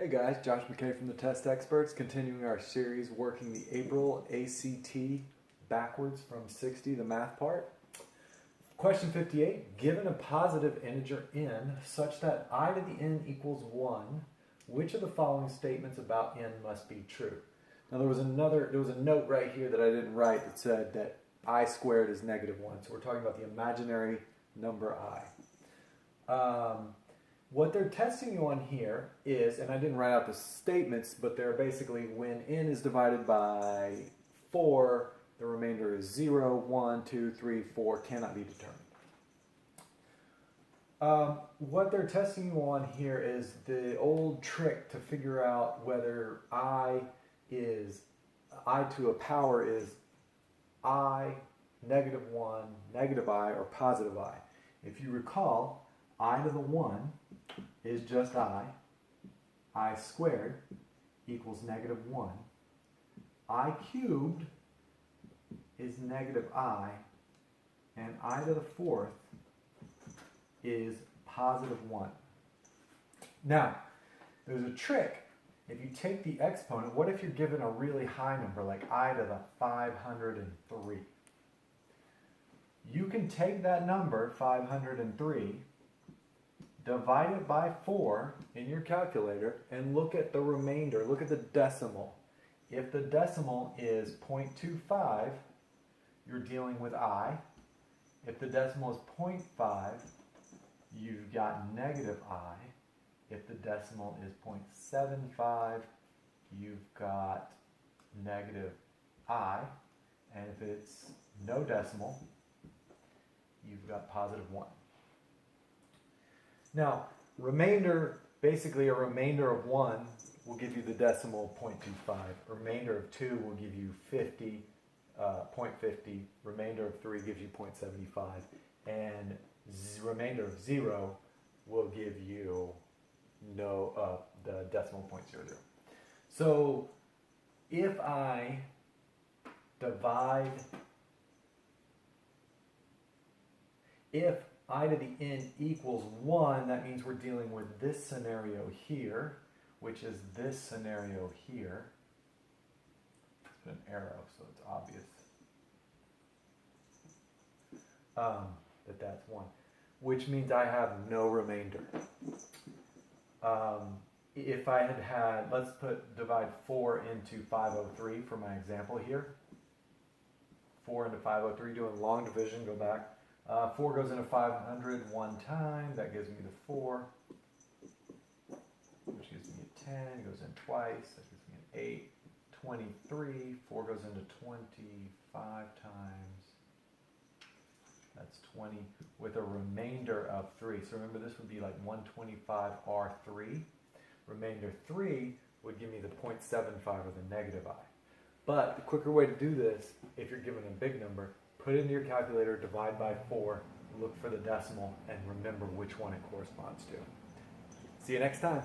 Hey guys, Josh McKay from the Test Experts, continuing our series working the April ACT backwards from 60, the math part. Question 58, given a positive integer n such that I to the n equals 1, which of the following statements about n must be true? Now there was a note right here that I didn't write that said that I squared is negative 1, so we're talking about the imaginary number I. What they're testing you on here is, and I didn't write out the statements, but they're basically when n is divided by 4, the remainder is 0, 1, 2, 3, 4, cannot be determined. What they're testing you on here is the old trick to figure out whether I to a power is I, negative 1, negative I, or positive I. If you recall, I to the 1 is just I squared equals negative 1. I cubed is negative I, and I to the 4th is positive 1. Now, there's a trick. If you take the exponent, what if you're given a really high number, like I to the 503? You can take that number, 503, divide it by 4 in your calculator, and look at the remainder. Look at the decimal. If the decimal is 0.25, you're dealing with I. If the decimal is 0.5, you've got negative I. If the decimal is 0.75, you've got negative I. And if it's no decimal, you've got positive 1. Now, remainder, basically a remainder of 1 will give you the decimal 0.25. A remainder of 2 will give you 0.50. Remainder of 3 gives you 0.75. And remainder of 0 will give you the decimal 0.00. So if I divide, if I to the n equals 1, that means we're dealing with this scenario here, which is this scenario here. Put an arrow so it's obvious that that's 1, which means I have no remainder. If I had, let's divide 4 into 503 for my example here. 4 into 503, doing long division, go back. 4 goes into 500 one time, that gives me the 4, which gives me a 10, goes in twice, that gives me an 8, 23, 4 goes into 25 times, that's 20, with a remainder of 3. So remember, this would be like 125R3. Remainder 3 would give me the 0.75 or the negative I. But the quicker way to do this, if you're given a big number, put it into your calculator, divide by 4, look for the decimal, and remember which one it corresponds to. See you next time.